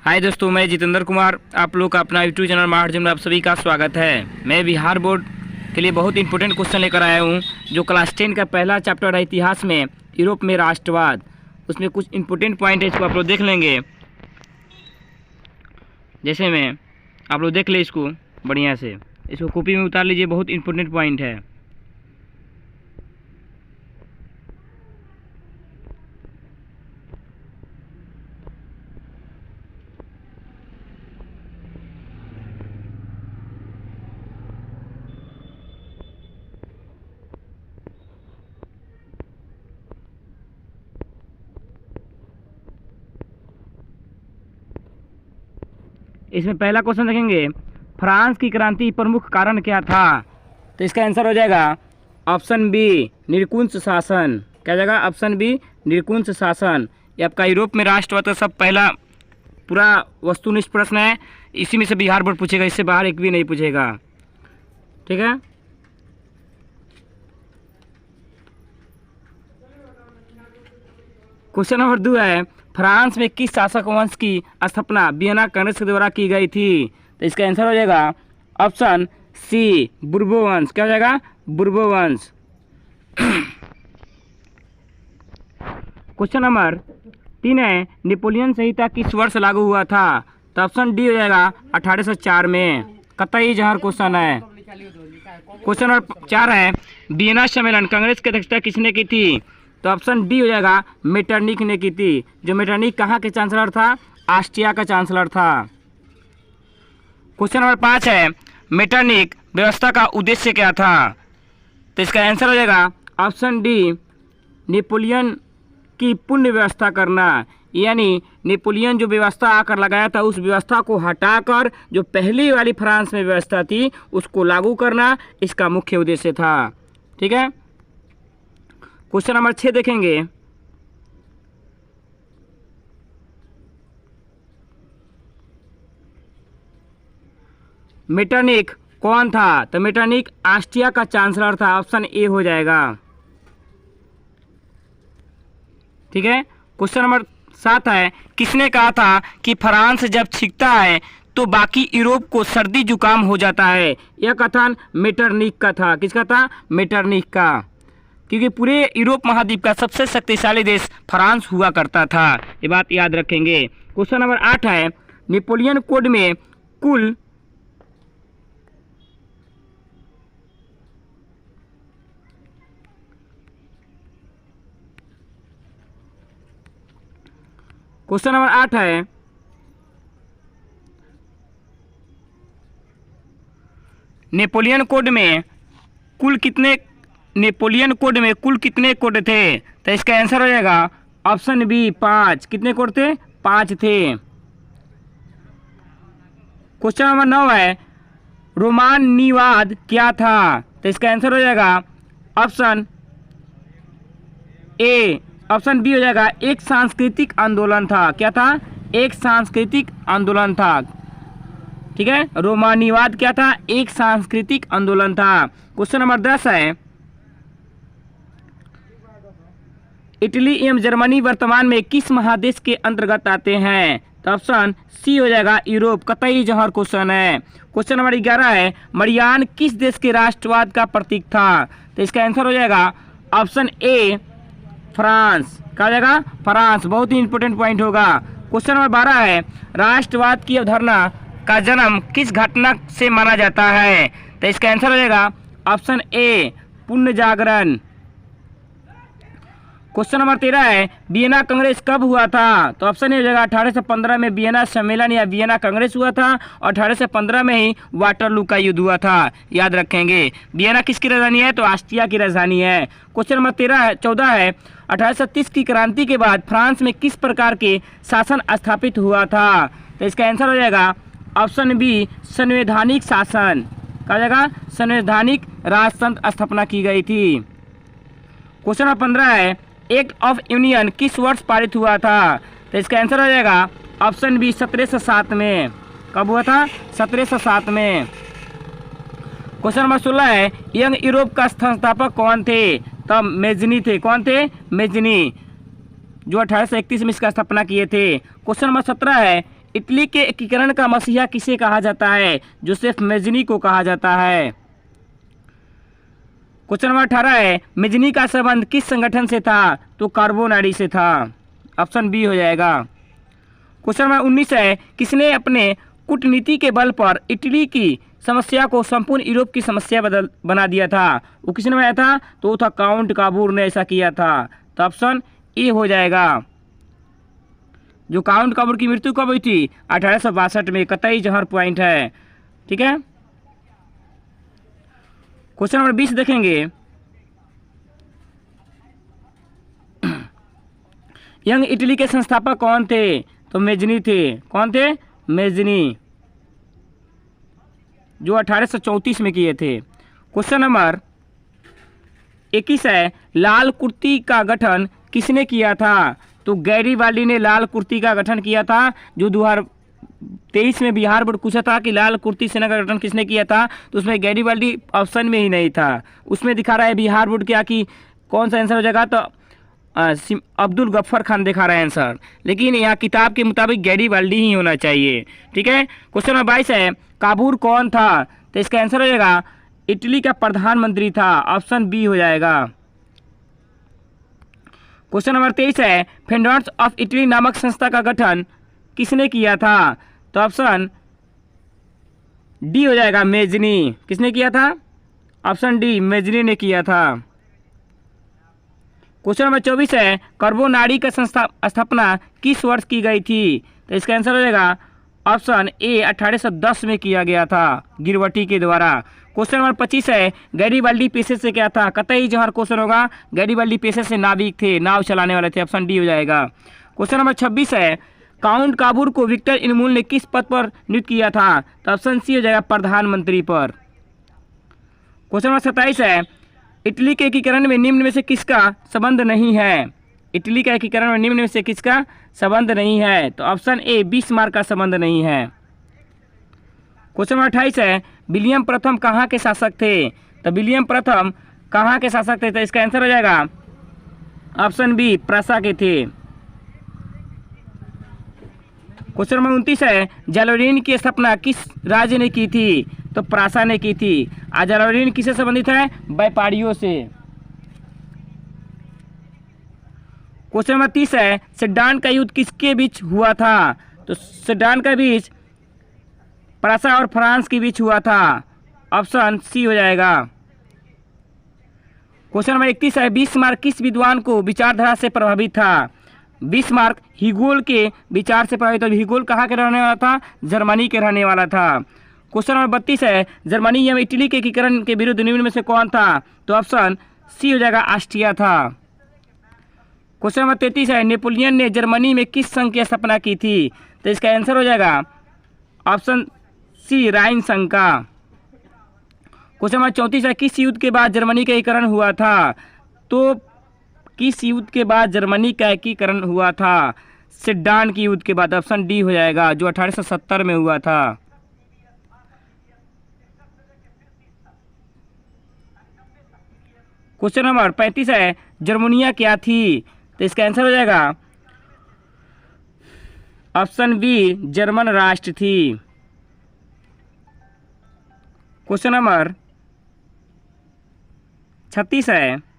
हाय दोस्तों, मैं जितेंद्र कुमार, आप लोग का अपना यूट्यूब चैनल महाराज में आप सभी का स्वागत है। मैं बिहार बोर्ड के लिए बहुत इंपॉर्टेंट क्वेश्चन लेकर आया हूँ, जो क्लास 10 का पहला चैप्टर है इतिहास में यूरोप में राष्ट्रवाद। उसमें कुछ इंपॉर्टेंट पॉइंट है, इसको आप लोग देख लेंगे। जैसे में आप लोग देख ले इसको बढ़िया से, इसको कॉपी में उतार लीजिए, बहुत इंपॉर्टेंट पॉइंट है। इसमें पहला क्वेश्चन देखेंगे, फ्रांस की क्रांति प्रमुख कारण क्या था? तो इसका आंसर हो जाएगा ऑप्शन बी, निरंकुश शासन। क्या जाएगा? ऑप्शन बी, निरंकुश शासन। ये आपका यूरोप में राष्ट्रवाद का सब पहला पूरा वस्तुनिष्ठ प्रश्न है। इसी में से बिहार बोर्ड पूछेगा, इससे बाहर एक भी नहीं पूछेगा। ठीक है। क्वेश्चन नंबर 2 है, फ्रांस में किस शासक वंश की स्थापना वियना कांग्रेस के द्वारा की गई थी? तो इसका आंसर हो जाएगा ऑप्शन सी, बुर्बो वंश। क्या हो जाएगा? बुर्बो वंश। क्वेश्चन नंबर 3 है, नेपोलियन संहिता किस वर्ष लागू हुआ था? तो ऑप्शन डी हो जाएगा 1804 में। कतई जहर क्वेश्चन है। क्वेश्चन नंबर 4 है, वियना सम्मेलन कांग्रेस की अध्यक्षता किसने की थी? तो ऑप्शन डी हो जाएगा मेटरनिक ने की थी। जो मेटरनिक कहाँ के चांसलर था? ऑस्ट्रिया का चांसलर था। क्वेश्चन नंबर 5 है, मेटरनिक व्यवस्था का उद्देश्य क्या था? तो इसका आंसर हो जाएगा ऑप्शन डी, नेपोलियन की पुण्य व्यवस्था करना। यानी नेपोलियन जो व्यवस्था आकर लगाया था, उस व्यवस्था को हटाकर जो पहली वाली फ्रांस में व्यवस्था थी उसको लागू करना इसका मुख्य उद्देश्य था। ठीक है। क्वेश्चन नंबर 6 देखेंगे, मेटरनिक कौन था? तो मेटरनिक ऑस्ट्रिया का चांसलर था। ऑप्शन ए हो जाएगा। ठीक है। क्वेश्चन नंबर 7 है, किसने कहा था कि फ्रांस जब छींकता है तो बाकी यूरोप को सर्दी जुकाम हो जाता है? यह कथन मेटरनिक का था। किसका था? मेटरनिक का। क्योंकि पूरे यूरोप महाद्वीप का सबसे शक्तिशाली देश फ्रांस हुआ करता था। ये बात याद रखेंगे। क्वेश्चन नंबर 8 है, नेपोलियन कोड में कुल क्वेश्चन नंबर 8 है, नेपोलियन कोड में कुल कितने कोड थे? तो इसका आंसर हो जाएगा ऑप्शन बी, 5। कितने कोड थे? 5 थे। क्वेश्चन नंबर 9 है, रोमानिवाद क्या था? तो इसका आंसर हो जाएगा ऑप्शन ए, ऑप्शन बी हो जाएगा एक सांस्कृतिक आंदोलन था। क्या था? एक सांस्कृतिक आंदोलन था। ठीक है। रोमानिवाद क्या था? एक सांस्कृतिक आंदोलन था। क्वेश्चन नंबर 10 है, इटली एवं जर्मनी वर्तमान में किस महादेश के अंतर्गत आते हैं? तो ऑप्शन सी हो जाएगा यूरोप। कतई जहर क्वेश्चन है। क्वेश्चन नंबर 11 है, मरियान किस देश के राष्ट्रवाद का प्रतीक था? तो इसका आंसर हो जाएगा ऑप्शन ए, फ्रांस। क्या हो जाएगा? फ्रांस। बहुत ही इंपॉर्टेंट पॉइंट होगा। क्वेश्चन नंबर 12 है, राष्ट्रवाद की अवधारणा का जन्म किस घटना से माना जाता है? तो इसका आंसर हो जाएगा ऑप्शन ए, पुण्य जागरण। क्वेश्चन नंबर 13 है, वियना कांग्रेस कब हुआ था? तो ऑप्शन ए हो जाएगा 1815 में वियना सम्मेलन या वियना कांग्रेस हुआ था, और 1815 में ही वाटरलू का युद्ध हुआ था। याद रखेंगे। वियना किसकी राजधानी है? तो ऑस्ट्रिया की राजधानी है। क्वेश्चन नंबर 14 है, 1830 की क्रांति के बाद फ्रांस में किस प्रकार के शासन स्थापित हुआ था? तो इसका आंसर हो जाएगा ऑप्शन बी, संवैधानिक शासन। कहा जाएगा संवैधानिक राजतंत्र स्थापना की गई थी। क्वेश्चन नंबर 15 है, एक्ट ऑफ यूनियन किस वर्ष पारित हुआ था? तो इसका आंसर हो जाएगा ऑप्शन बी, 1707 में। कब हुआ था? 1707 में। क्वेश्चन नंबर 16 है, यंग यूरोप का संस्थापक कौन थे? तब मेजनी थे। कौन थे? मेजनी, जो 1831 में इसका स्थापना किए थे। क्वेश्चन नंबर 17 है, इटली के एकीकरण का मसीहा किसे कहा जाता है? जोसेफ मेजनी को कहा जाता है। क्वेश्चन नंबर 18 है, मेजनी का संबंध किस संगठन से था? तो कार्बोनारी से था। ऑप्शन बी हो जाएगा। क्वेश्चन नंबर 19 है, किसने अपने कूटनीति के बल पर इटली की समस्या को संपूर्ण यूरोप की समस्या बना दिया था? वो किसने बनाया था? तो वो था काउंट काबूर ने ऐसा किया था। तो ऑप्शन ए हो जाएगा। जो काउंट काबूर की मृत्यु कब हुई थी? 1862 में। कतई जहर पॉइंट है। ठीक है। क्वेश्चन नंबर 20 देखेंगे, यंग इटली के संस्थापक कौन थे? तो मेजनी थे। कौन थे? मेजनी, जो 1834 में किए थे। क्वेश्चन नंबर 21 है, लाल कुर्ती का गठन किसने किया था? तो गैरीबाल्डी ने लाल कुर्ती का गठन किया था। जो 2023 में बिहार बोर्ड पूछा था कि लाल कुर्ती सेना का गठन किसने किया था, तो उसमें गैरीबाल्डी ऑप्शन में ही नहीं था। उसमें दिखा रहा है बिहार बोर्ड क्या कि कौन सा आंसर हो जाएगा? तो अब्दुल गफ्फर खान दिखा रहा है आंसर, लेकिन यहाँ किताब के मुताबिक गैरीबाल्डी ही होना चाहिए। ठीक है। क्वेश्चन नंबर 22 है, काबूर कौन था? तो इसका आंसर हो जाएगा इटली का प्रधानमंत्री था। ऑप्शन बी हो जाएगा। क्वेश्चन नंबर 23 है, फ्रेंड्स ऑफ इटली नामक संस्था का गठन किसने किया था? तो ऑप्शन डी हो जाएगा, मेजनी। किसने किया था? ऑप्शन डी, मेजनी ने किया था। क्वेश्चन नंबर 24 है, कार्बोनारी का स्थापना किस वर्ष की गई थी? तो इसका आंसर हो जाएगा ऑप्शन ए, 1810 में किया गया था गिरवटी के द्वारा। क्वेश्चन नंबर 25 है, गैरीबाल्डी पेशे से क्या था? कतई जहर क्वेश्चन होगा। गैरीबाल्डी पेशे से नाविक थे, नाव चलाने वाले थे। ऑप्शन डी हो जाएगा। क्वेश्चन नंबर 26 है, काउंट काबूर को विक्टर इनमुल ने किस पद पर नियुक्त किया था? तो ऑप्शन सी हो जाएगा, प्रधानमंत्री पर। क्वेश्चन नंबर 27 है, इटली के एकीकरण में निम्न में से किसका संबंध नहीं है? इटली का एकीकरण में निम्न में से किसका संबंध नहीं है? तो ऑप्शन ए, बिस्मार्क का संबंध नहीं है। क्वेश्चन नंबर 28 है, विलियम प्रथम कहाँ के शासक थे? तो विलियम प्रथम कहाँ के शासक थे? तो इसका आंसर हो जाएगा ऑप्शन बी, प्रासा के थे। क्वेश्चन नंबर 29 है, जैवलिन की स्थापना किस राज्य ने की थी? तो प्रासा ने की थी। जैवलिन किससे संबंधित है? व्यापारियों से। क्वेश्चन नंबर 30 है, सेडान का युद्ध किसके बीच हुआ था? तो सेडान का बीच प्रासा और फ्रांस के बीच हुआ था। ऑप्शन सी हो जाएगा। क्वेश्चन नंबर 31 है, बिस्मार्क किस विद्वान को विचारधारा से प्रभावित था? बिस्मार्क हीगोल के विचार से प्रभावित। हीगोल कहाँ के रहने वाला था? जर्मनी के रहने वाला था। क्वेश्चन नंबर 32 है, जर्मनी या इटली के एकीकरण के विरुद्ध निम्न में से कौन था? तो ऑप्शन सी हो जाएगा, ऑस्ट्रिया था। क्वेश्चन नंबर 33 है, नेपोलियन ने जर्मनी में किस संघ की स्थापना की थी? तो इसका आंसर हो जाएगा ऑप्शन सी, राइन संघ का। क्वेश्चन नंबर 34 है, किस युद्ध के बाद जर्मनी का एकीकरण हुआ था? तो किस युद्ध के बाद जर्मनी का एकीकरण हुआ था? सेडान की युद्ध के बाद। ऑप्शन डी हो जाएगा, जो 1870 में हुआ था। क्वेश्चन नंबर 35 है, जर्मनिया क्या थी? तो इसका आंसर हो जाएगा ऑप्शन बी, जर्मन राष्ट्र थी। क्वेश्चन नंबर 36 है,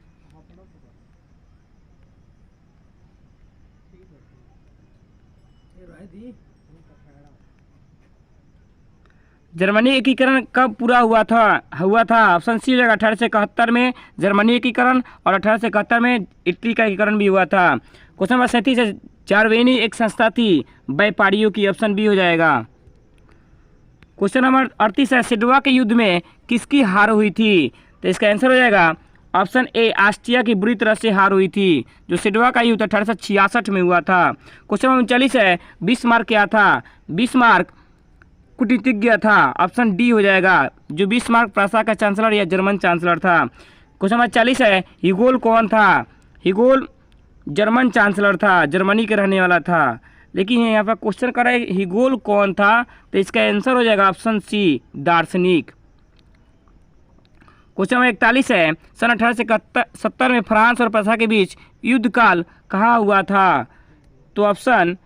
जर्मनी एकीकरण कब पूरा हुआ था? ऑप्शन सी हो जाएगा, 1871 में जर्मनी एकीकरण, और 1871 में इटली का एकीकरण भी हुआ था। क्वेश्चन नंबर 37 है, चारवेनी एक संस्था थी व्यापारियों की। ऑप्शन बी हो जाएगा। क्वेश्चन नंबर 38 है, सिडवा के युद्ध में किसकी हार हुई थी? तो इसका आंसर हो जाएगा ऑप्शन ए, ऑस्ट्रिया की बुरी तरह से हार हुई थी। जो सिडवा का युद्ध 1866 में हुआ था। क्वेश्चन नंबर 39 है, बिस्मार्क क्या था? बिस्मार्क कूटनीतिज्ञ था। ऑप्शन डी हो जाएगा, जो बिस्मार्क प्रासा का चांसलर या जर्मन चांसलर था। क्वेश्चन नंबर 40 है, हीगोल कौन था? हीगोल जर्मन चांसलर था, जर्मनी के रहने वाला था। लेकिन यहाँ पर क्वेश्चन कर रहा है हीगोल कौन था? तो इसका आंसर हो जाएगा ऑप्शन सी, दार्शनिक। क्वेश्चन नंबर 41 है, सन 1870 में फ्रांस और प्रासा के बीच युद्ध काल कहाँ हुआ था? तो ऑप्शन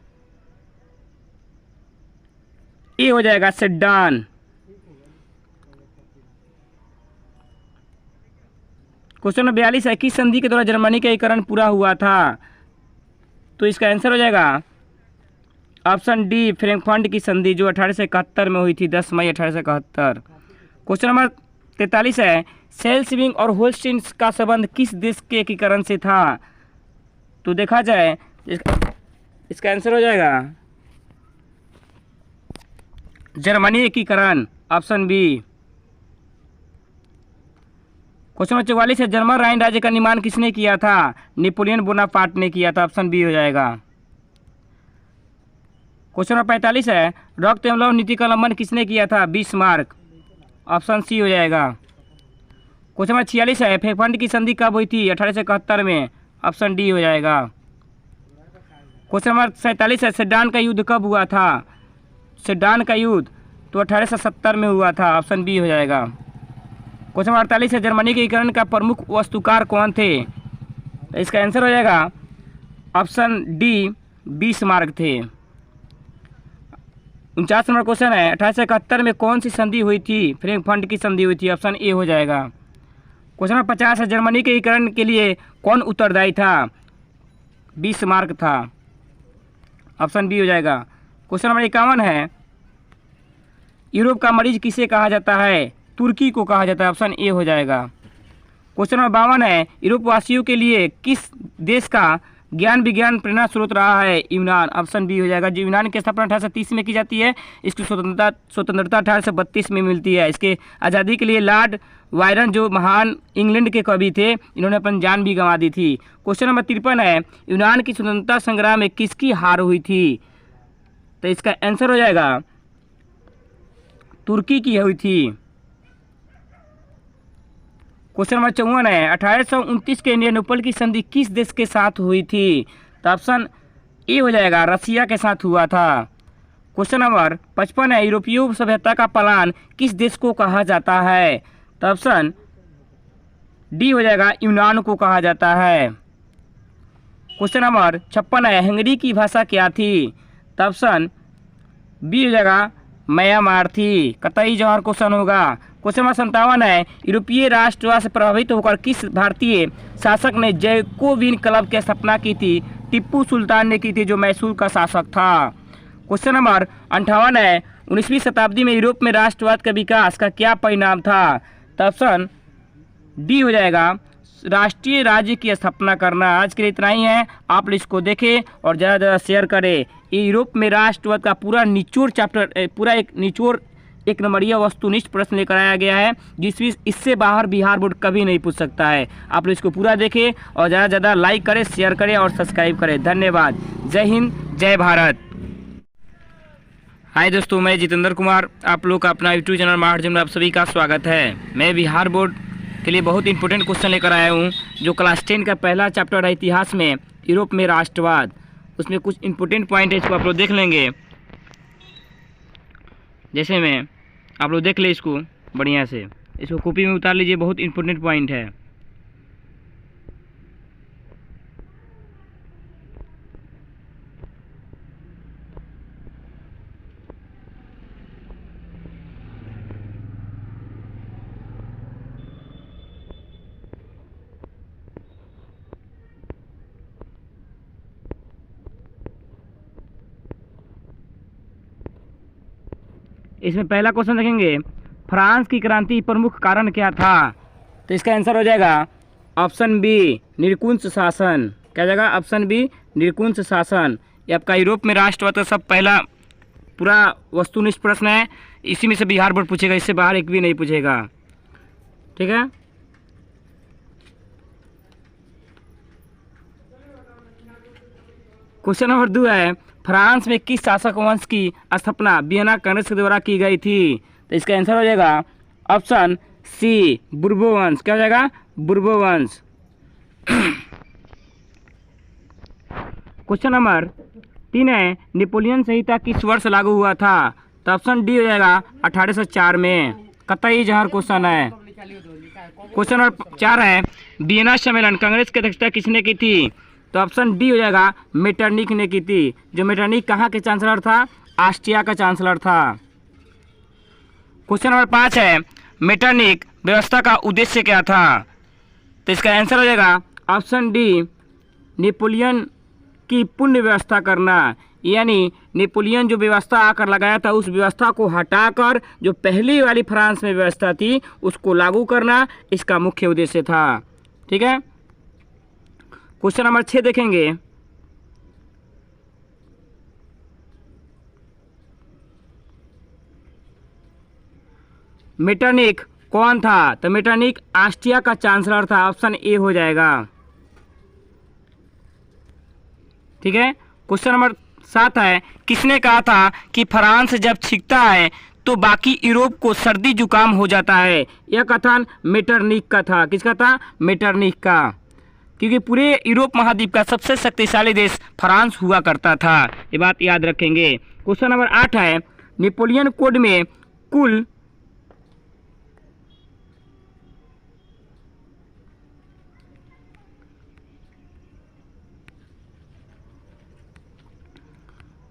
ए हो जाएगा सेडान। क्वेश्चन नंबर 42 है, किस संधि के द्वारा जर्मनी का एकीकरण पूरा हुआ था? तो इसका आंसर हो जाएगा ऑप्शन डी, फ्रैंकफर्ट की संधि, जो 1871 में हुई थी, 10 मई 1871। क्वेश्चन नंबर 43 है, सेल्सविंग और होल्स्टीन का संबंध किस देश के एकीकरण से था? तो देखा जाए इसका आंसर हो जाएगा जर्मनी एकीकरण, ऑप्शन बी। क्वेश्चन नंबर 44 है, जर्मन राइन राज्य का निर्माण किसने किया था? नेपोलियन बोनापार्ट ने किया था, ऑप्शन बी हो जाएगा। क्वेश्चन नंबर 45 है, रक्त एवं लौह नीति का उल्लंघन किसने किया था? बिस्मार्क, ऑप्शन सी हो जाएगा। क्वेश्चन नंबर 46 है, फ्रैंकफर्ट की संधि कब हुई थी? 1871 में, ऑप्शन डी हो जाएगा। क्वेश्चन नंबर 47 है, सेडान का युद्ध कब हुआ था? सेडान का युद्ध तो 1870 में हुआ था, ऑप्शन बी हो जाएगा। क्वेश्चन नंबर 48 है, जर्मनी के एकीकरण का प्रमुख वास्तुकार कौन थे? तो इसका आंसर हो जाएगा ऑप्शन डी, बिस्मार्क थे। 49 नंबर क्वेश्चन है, 1871 में कौन सी संधि हुई थी? फ्रैंकफर्ट की संधि हुई थी, ऑप्शन ए हो जाएगा। क्वेश्चन नंबर 50 है, जर्मनी के एकीकरण के लिए कौन उत्तरदायी था? बिस्मार्क था, ऑप्शन बी हो जाएगा। क्वेश्चन नंबर 51 है, यूरोप का मरीज किसे कहा जाता है? तुर्की को कहा जाता है, ऑप्शन ए हो जाएगा। क्वेश्चन नंबर 52 है, यूरोप वासियों के लिए किस देश का ज्ञान विज्ञान प्रेरणा स्रोत रहा है? यूनान, ऑप्शन बी हो जाएगा। जो यूनान की स्थापना 1830 में की जाती है, इसकी स्वतंत्रता 1832 में मिलती है। इसके आज़ादी के लिए लॉर्ड वायरन, जो महान इंग्लैंड के कवि थे, इन्होंने अपनी जान भी गंवा दी थी। क्वेश्चन नंबर 53 है, यूनान की स्वतंत्रता संग्राम में किसकी हार हुई थी? तो इसका आंसर हो जाएगा तुर्की की हुई थी। क्वेश्चन नंबर 54 है, 1829 के इंडियानोपल की संधि किस देश के साथ हुई थी? तो ऑप्शन ए हो जाएगा, रसिया के साथ हुआ था। क्वेश्चन नंबर 55 है, यूरोपीय सभ्यता का पलायन किस देश को कहा जाता है? तो ऑप्शन डी हो जाएगा, यूनान को कहा जाता है। क्वेश्चन नंबर 56 है, हंगरी की भाषा क्या थी? तो ऑप्शन बी हो जाएगा, म्यांमार थी। कतई जवाहर क्वेश्चन होगा। क्वेश्चन नंबर 57 है, यूरोपीय राष्ट्रवाद से प्रभावित होकर किस भारतीय शासक ने जैकोबिन क्लब की स्थापना की थी? टिप्पू सुल्तान ने की थी, जो मैसूर का शासक था। क्वेश्चन नंबर 58 है, 19वीं शताब्दी में यूरोप में राष्ट्रवाद के विकास का क्या परिणाम था? तो ऑप्शन डी हो जाएगा, राष्ट्रीय राज्य की स्थापना करना। आज के लिए इतना ही है, आप इसको देखें और ज़्यादा ज़्यादा शेयर करें। ये यूरोप में राष्ट्रवाद का पूरा निचोड़ चैप्टर, पूरा एक निचोड़ एक नंबरिया वस्तुनिष्ठ प्रश्न लेकर आया गया है, जिसमें इससे बाहर बिहार बोर्ड कभी नहीं पूछ सकता है। आप लोग इसको पूरा देखें और ज़्यादा से ज़्यादा लाइक करें, शेयर करें और सब्सक्राइब करें। धन्यवाद। जय हिंद, जय भारत। हाय दोस्तों, मैं जितेंद्र कुमार, आप लोग का अपना यूट्यूब चैनल महारजन में आप सभी का स्वागत है। मैं बिहार बोर्ड के लिए बहुत इंपॉर्टेंट क्वेश्चन लेकर आया हूँ, जो क्लास 10 का पहला चैप्टर है इतिहास में, यूरोप में राष्ट्रवाद। उसमें कुछ इंपॉर्टेंट पॉइंट है, इसको आप लोग देख लेंगे। जैसे में आप लोग देख ले इसको बढ़िया से, इसको कॉपी में उतार लीजिए, बहुत इंपॉर्टेंट पॉइंट है। इसमें पहला क्वेश्चन देखेंगे, फ्रांस की क्रांति प्रमुख कारण क्या था? तो इसका आंसर हो जाएगा ऑप्शन बी, निरंकुश शासन। क्या जाएगा? ऑप्शन बी, निरंकुश शासन। ये आपका यूरोप में राष्ट्रवाद का सब पहला पूरा वस्तुनिष्ठ प्रश्न है। इसी में से बिहार बोर्ड पूछेगा, इससे बाहर एक भी नहीं पूछेगा। ठीक है। क्वेश्चन नंबर 2 है, फ्रांस में किस शासक वंश की स्थापना वियना कांग्रेस के द्वारा की गई थी? तो इसका आंसर हो जाएगा ऑप्शन सी, बुर्बो वंश। क्या हो जाएगा? बुर्बो वंश। क्वेश्चन नंबर 3 है, नेपोलियन संहिता किस वर्ष लागू हुआ था? तो ऑप्शन डी हो जाएगा 1804 में। कतई जहर क्वेश्चन है। क्वेश्चन नंबर 4 है, वियना सम्मेलन कांग्रेस की अध्यक्षता किसने की थी? तो ऑप्शन डी हो जाएगा, मेटरनिक ने की थी। जो मेटरनिक कहाँ के चांसलर था? ऑस्ट्रिया का चांसलर था। क्वेश्चन नंबर 5 है मेटरनिक व्यवस्था का उद्देश्य क्या था? तो इसका आंसर हो जाएगा ऑप्शन डी, नेपोलियन की पुण्य व्यवस्था करना, यानी नेपोलियन जो व्यवस्था आकर लगाया था उस व्यवस्था को हटाकर जो पहली वाली फ्रांस में व्यवस्था थी उसको लागू करना इसका मुख्य उद्देश्य था। ठीक है, क्वेश्चन नंबर 6 देखेंगे। मेटरनिक कौन था? तो मेटरनिक ऑस्ट्रिया का चांसलर था, ऑप्शन ए हो जाएगा। ठीक है, क्वेश्चन नंबर 7 है किसने कहा था कि फ्रांस जब छींकता है तो बाकी यूरोप को सर्दी जुकाम हो जाता है? यह कथन मेटरनिक का था। किसका था? मेटरनिक का, क्योंकि पूरे यूरोप महाद्वीप का सबसे शक्तिशाली देश फ्रांस हुआ करता था, ये बात याद रखेंगे। क्वेश्चन नंबर 8 है नेपोलियन कोड में कुल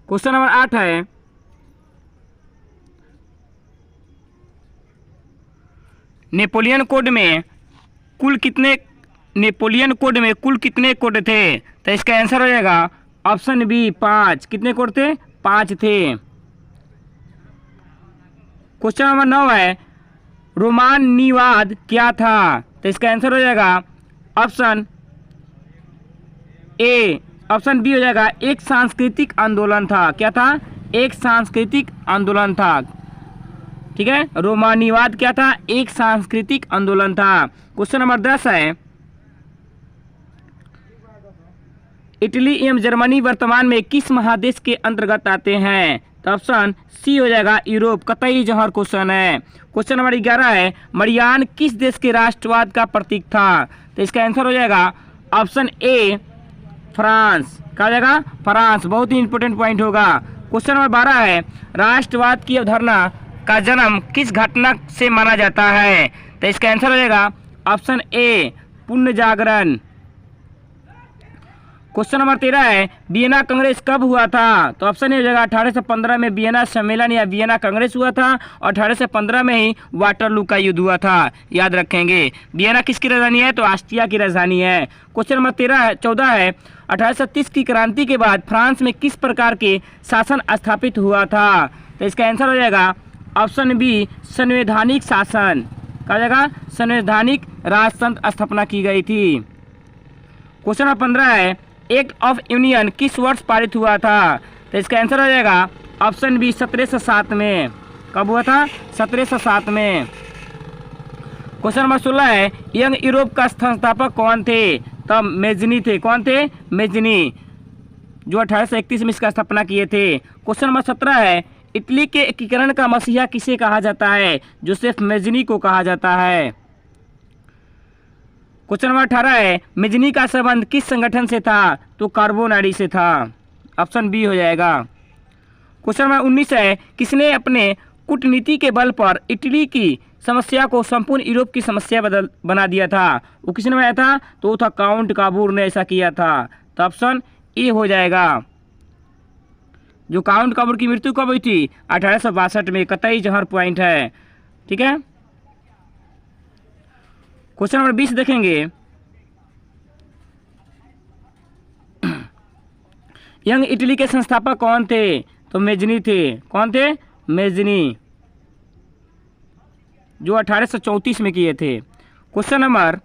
क्वेश्चन नंबर 8 है नेपोलियन कोड में कुल कितने कोड थे? तो इसका आंसर हो जाएगा ऑप्शन बी 5। कितने कोड थे? 5 थे। क्वेश्चन नंबर 9 है रोमानिवाद क्या था? तो इसका आंसर हो जाएगा ऑप्शन ए, ऑप्शन बी हो जाएगा एक सांस्कृतिक आंदोलन था। क्या था? एक सांस्कृतिक आंदोलन था। ठीक है, रोमानिवाद क्या था? एक सांस्कृतिक आंदोलन था। क्वेश्चन नंबर 10 है इटली एवं जर्मनी वर्तमान में किस महादेश के अंतर्गत आते हैं? तो ऑप्शन सी हो जाएगा यूरोप, कतई जौहर क्वेश्चन है। क्वेश्चन नंबर 11 है मरियान किस देश के राष्ट्रवाद का प्रतीक था? तो इसका आंसर हो जाएगा ऑप्शन ए फ्रांस। क्या हो जाएगा? फ्रांस। बहुत ही इंपॉर्टेंट पॉइंट होगा। क्वेश्चन नंबर 12 है राष्ट्रवाद की अवधारणा का जन्म किस घटना से माना जाता है? तो इसका आंसर हो जाएगा ऑप्शन ए पुण्य जागरण। क्वेश्चन नंबर 13 है वियना कांग्रेस कब हुआ था? तो ऑप्शन ए हो जाएगा 1815 में वियना सम्मेलन या वियना कांग्रेस हुआ था और 1815 में ही वाटरलू का युद्ध हुआ था, याद रखेंगे। वियना किसकी राजधानी है? तो ऑस्ट्रिया की राजधानी है। क्वेश्चन नंबर 14 है 1830 की क्रांति के बाद फ्रांस में किस प्रकार के शासन स्थापित हुआ था? तो इसका आंसर हो जाएगा ऑप्शन बी संवैधानिक शासन। कहा जाएगा संवैधानिक राजतंत्र स्थापना की गई थी। क्वेश्चन नंबर 15 है एक्ट ऑफ यूनियन किस वर्ष पारित हुआ था? तो इसका आंसर हो जाएगा ऑप्शन बी 1707 में। कब हुआ था? 1707 में। क्वेश्चन नंबर 16 है यंग यूरोप का संस्थापक कौन थे? तब मेजनी थे। कौन थे? मेजनी, जो 1831 में इसका स्थापना किए थे। क्वेश्चन नंबर 17 है इटली के एकीकरण का मसीहा किसे कहा जाता है? जोसेफ मेजनी को कहा जाता है। क्वेश्चन नंबर 18 है मेजनी का संबंध किस संगठन से था? तो कार्बोनारी से था, ऑप्शन बी हो जाएगा। क्वेश्चन नंबर 19 है किसने अपने कूटनीति के बल पर इटली की समस्या को संपूर्ण यूरोप की समस्या बना दिया था? वो किसने बनाया था? तो वो था काउंट काबूर ने ऐसा किया था, तो ऑप्शन ए हो जाएगा। जो काउंट काबूर की मृत्यु कब हुई थी? 1862 में, कतई जौहर पॉइंट है। ठीक है, क्वेश्चन नंबर 20 देखेंगे यंग इटली के संस्थापक कौन थे? तो मेजनी थे। कौन थे? मेजनी, जो 1834 में किए थे। क्वेश्चन नंबर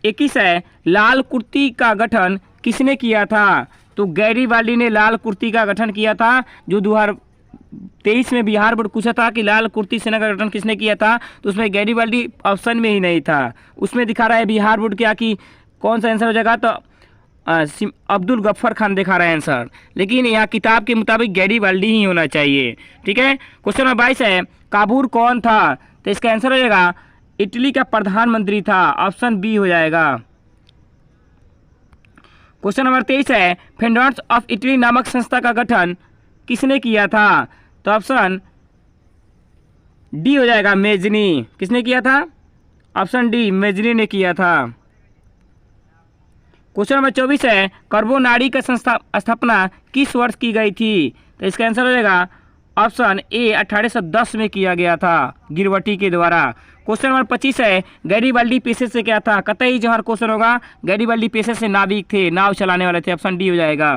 21 है लाल कुर्ती का गठन किसने किया था? तो गैरीबाल्डी ने लाल कुर्ती का गठन किया था। जो 2023 में बिहार बोर्ड पूछा था कि लाल कुर्ती सेना का गठन किसने किया था, तो उसमें गैरीबाल्डी ऑप्शन में ही नहीं था। उसमें दिखा रहा है बिहार बोर्ड क्या कि कौन सा आंसर हो जाएगा? तो अब्दुल गफ्फर खान दिखा रहा है आंसर, लेकिन यहाँ किताब के मुताबिक गैरीबाल्डी ही होना चाहिए। ठीक है, क्वेश्चन नंबर 22 है काबूर कौन था? तो इसका आंसर हो जाएगा इटली का प्रधानमंत्री था, ऑप्शन बी हो जाएगा। क्वेश्चन नंबर 23 है फ्रेंड्स ऑफ इटली नामक संस्था का गठन किसने किया था? तो ऑप्शन डी हो जाएगा मेजनी। किसने किया था? ऑप्शन डी मेजनी ने किया था। क्वेश्चन नंबर 24 है कार्बोनारी का स्थापना किस वर्ष की गई थी? तो इसका आंसर हो जाएगा ऑप्शन ए 1810 में किया गया था गिरवटी के द्वारा। क्वेश्चन नंबर 25 है, गैरीबाल्डी पेशे से क्या था? कतई जवाहर क्वेश्चन होगा। गैरीबाल्डी पेशे से नाविक थे, नाव चलाने वाले थे। ऑप्शन डी हो जाएगा।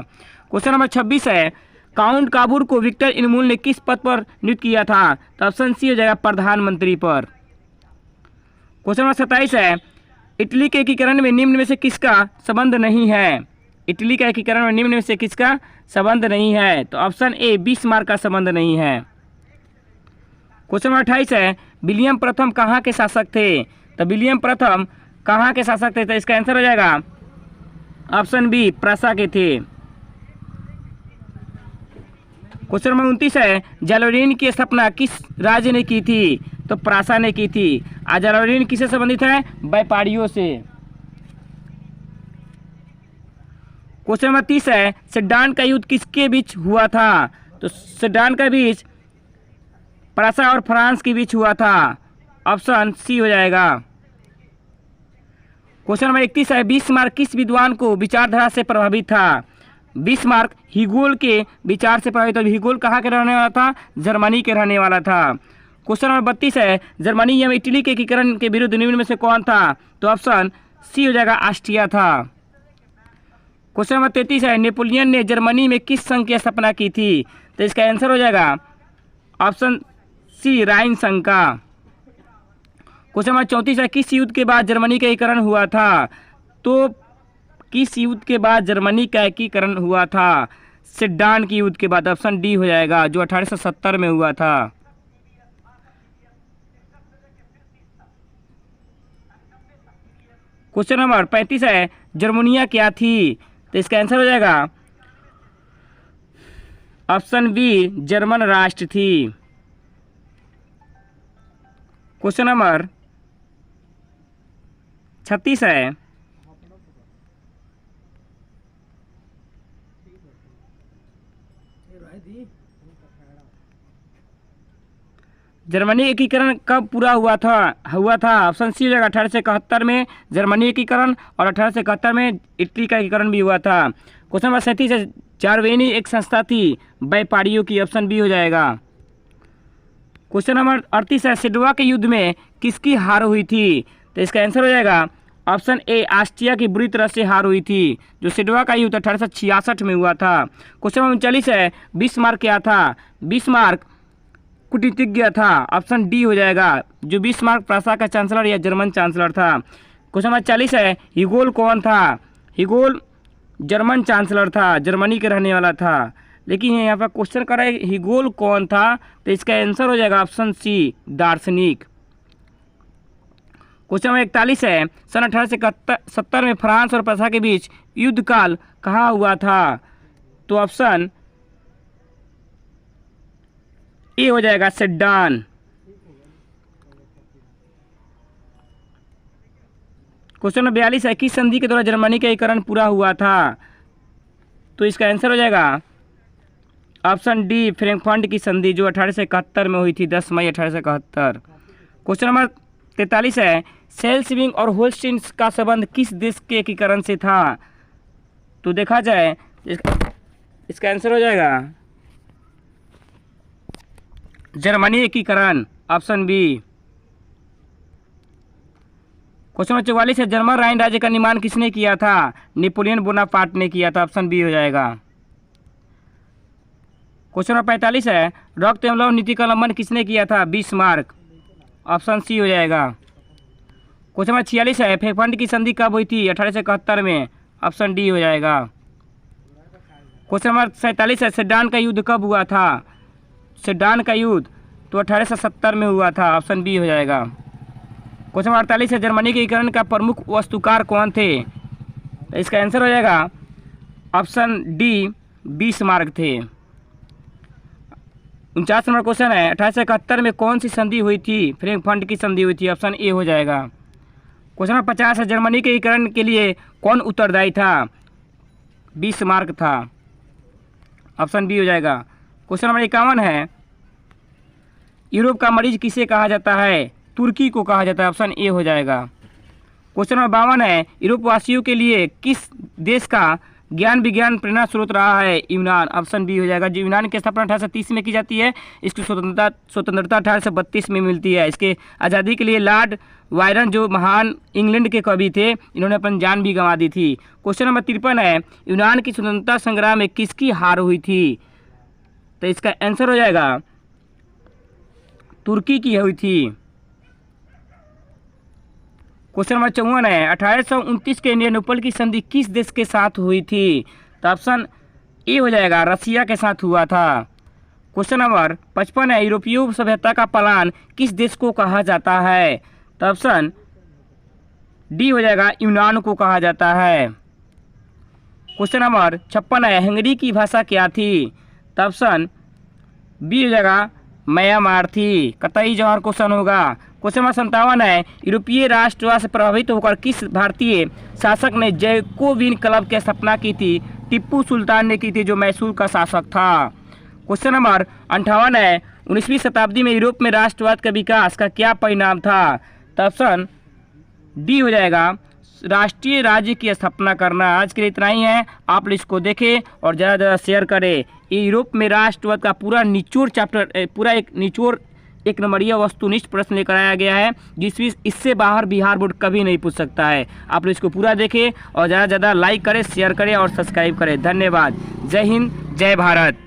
क्वेश्चन नंबर 26 है, काउंट काबूर को विक्टर इनमुल ने किस पद पर नियुक्त किया था? तो ऑप्शन सी हो जाएगा, प्रधानमंत्री पर। क्वेश्चन नंबर 27 है, इटली के एकीकरण में निम्न में से किसका संबंध नहीं है? इटली का एकीकरण में निम्न में से किसका संबंध नहीं है? तो ऑप्शन ए, बिस्मार्क का संबंध नहीं है। क्वेश्चन नंबर 28 है, विलियम प्रथम कहाँ के शासक थे? तो विलियम प्रथम कहाँ के शासक थे? तो इसका आंसर हो जाएगा ऑप्शन बी, प्रासा के थे। क्वेश्चन नंबर 29 है, जालोरीन की स्थापना किस राज्य ने की थी? तो प्रासा ने की थी। जालोरीन किससे संबंधित है? व्यापारियों से। क्वेश्चन नंबर 30 है, सेडान का युद्ध किसके बीच हुआ था? तो सेडान का बीच प्रासा और फ्रांस के बीच हुआ था। ऑप्शन सी हो जाएगा। क्वेश्चन नंबर 31 है, बिस्मार्क किस विद्वान को विचारधारा से प्रभावित था? बिस्मार्क हीगोल के विचार से प्रभावित। हीगोल कहाँ के रहने वाला था? जर्मनी के रहने वाला था। क्वेश्चन नंबर 32 है, जर्मनी एवं इटली के एकीकरण के विरुद्ध निम्न में से कौन था? तो ऑप्शन सी हो जाएगा, ऑस्ट्रिया था। क्वेश्चन नंबर 33 है, नेपोलियन ने जर्मनी में किस संघ की स्थापना की थी? तो इसका आंसर हो जाएगा ऑप्शन सी, राइन संघ का। क्वेश्चन नंबर 34 है, किस युद्ध के बाद जर्मनी का एकीकरण हुआ था? तो किस युद्ध के बाद जर्मनी का एकीकरण हुआ था? सेडान की युद्ध के बाद। ऑप्शन डी हो जाएगा, जो 1870 में हुआ था। क्वेश्चन नंबर 35 है, जर्मनिया क्या थी? तो इसका आंसर हो जाएगा ऑप्शन बी, जर्मन राष्ट्र थी। क्वेश्चन नंबर 36 है, जर्मनी एकीकरण कब पूरा हुआ था? ऑप्शन सी हो जाएगा, 1871 में जर्मनी एकीकरण और 1871 में इटली का एकीकरण भी हुआ था। क्वेश्चन नंबर 37 है, चारवेनी एक संस्था थी व्यापारियों की। ऑप्शन बी हो जाएगा। क्वेश्चन नंबर 38 है, सिडवा के युद्ध में किसकी हार हुई थी? तो इसका आंसर हो जाएगा ऑप्शन ए, ऑस्ट्रिया की बुरी तरह से हार हुई थी। जो सिडवा का युद्ध 1866 में हुआ था। क्वेश्चन नंबर 39 है, बिस्मार्क क्या था? बिस्मार्क कूटनीतिज्ञ था। ऑप्शन डी हो जाएगा, जो बिस्मार्क प्रासा का चांसलर या जर्मन चांसलर था। क्वेश्चन नंबर 40 है, हीगोल कौन था? हीगोल जर्मन चांसलर था, जर्मनी के रहने वाला था। लेकिन यहाँ पर क्वेश्चन कर रहा है हीगोल कौन था? तो इसका आंसर हो जाएगा ऑप्शन सी, दार्शनिक। क्वेश्चन नंबर 41 है, सन 1870 में फ्रांस और प्रासा के बीच युद्ध काल कहाँ हुआ था? तो ऑप्शन ए हो जाएगा, सेडान। क्वेश्चन नंबर 42 है, किस संधि के द्वारा जर्मनी का एकीकरण पूरा हुआ था? तो इसका आंसर हो जाएगा ऑप्शन डी, फ्रैंकफर्ट की संधि, जो 1871 में हुई थी, 10 मई 1871। क्वेश्चन नंबर 43 है, सेल्सविंग और होल्स्टीन का संबंध किस देश के एकीकरण से था? तो देखा जाए इसका आंसर हो जाएगा जर्मनी एकीकरण। Option B. क्वेश्चन नंबर 44 है, जर्मन राइन राज्य का निर्माण किसने किया था? नेपोलियन बोनापार्ट ने किया था। ऑप्शन बी हो जाएगा। क्वेश्चन नंबर 45 है, रक्त एवं लौह नीति का उल्लंघन किसने किया था? बिस्मार्क। ऑप्शन सी हो जाएगा। क्वेश्चन नंबर 46 है, फ्रैंकफर्ट की संधि कब हुई थी? 1871 में। ऑप्शन डी हो जाएगा। क्वेश्चन नंबर 47 है, सेडान का युद्ध कब हुआ था? सेडान का युद्ध तो 1870 में हुआ था। ऑप्शन बी हो जाएगा। क्वेश्चन नंबर 48 है, जर्मनी के एकीकरण का प्रमुख वास्तुकार कौन थे? तो इसका आंसर हो जाएगा ऑप्शन डी, बिस्मार्क थे। 49 नंबर क्वेश्चन है, 1871 में कौन सी संधि हुई थी? फ्रैंकफर्ट की संधि हुई थी। ऑप्शन ए हो जाएगा। क्वेश्चन नंबर 50 है, जर्मनी के एकीकरण के लिए कौन उत्तरदायी था? बिस्मार्क था। ऑप्शन बी हो जाएगा। क्वेश्चन नंबर 51 है, यूरोप का मरीज किसे कहा जाता है? तुर्की को कहा जाता है। ऑप्शन ए हो जाएगा। क्वेश्चन नंबर 52 है, यूरोप वासियों के लिए किस देश का ज्ञान विज्ञान प्रेरणा स्रोत रहा है यूनान, ऑप्शन बी हो जाएगा। जो यूनान की स्थापना 1830 में की जाती है, इसकी स्वतंत्रता 1832 में मिलती है। इसके आज़ादी के लिए लॉर्ड वायरन जो महान इंग्लैंड के कवि थे, इन्होंने अपनी जान भी गंवा दी थी। क्वेश्चन नंबर 53 है, यूनान की स्वतंत्रता संग्राम में किसकी हार हुई थी? तो इसका आंसर हो जाएगा तुर्की की हुई थी। क्वेश्चन नंबर 54 है, 1829 के इंडियानोपल की संधि किस देश के साथ हुई थी? तो ऑप्शन ए हो जाएगा, रसिया के साथ हुआ था। क्वेश्चन नंबर 55 है, यूरोपीय सभ्यता का पलायन किस देश को कहा जाता है? तो ऑप्शन डी हो जाएगा, यूनान को कहा जाता है। क्वेश्चन नंबर 56 है, हंगरी की भाषा क्या थी? तो ऑप्शन बी हो जाएगा, म्यांमार थी। कतई जवाहर क्वेश्चन होगा। क्वेश्चन नंबर 57 है, यूरोपीय राष्ट्रवाद से प्रभावित होकर किस भारतीय शासक ने जैकोबिन क्लब की स्थापना की थी? टिप्पू सुल्तान ने की थी, जो मैसूर का शासक था। क्वेश्चन नंबर 58 है, 19वीं शताब्दी में यूरोप में राष्ट्रवाद के विकास का क्या परिणाम था? तो ऑप्शन डी हो जाएगा, राष्ट्रीय राज्य की स्थापना करना। आज के लिए इतना ही है, आप इसको देखें और ज़्यादा ज़्यादा शेयर करें। ये यूरोप में राष्ट्रवाद का पूरा निचोड़ चैप्टर, पूरा एक निचोड़ एक नंबरिया वस्तुनिष्ठ प्रश्न लेकर आया गया है, इससे बाहर बिहार बोर्ड कभी नहीं पूछ सकता है। आप लोग इसको पूरा देखें और ज़्यादा से ज़्यादा लाइक करें, शेयर करें और सब्सक्राइब करें। धन्यवाद। जय हिंद, जय भारत।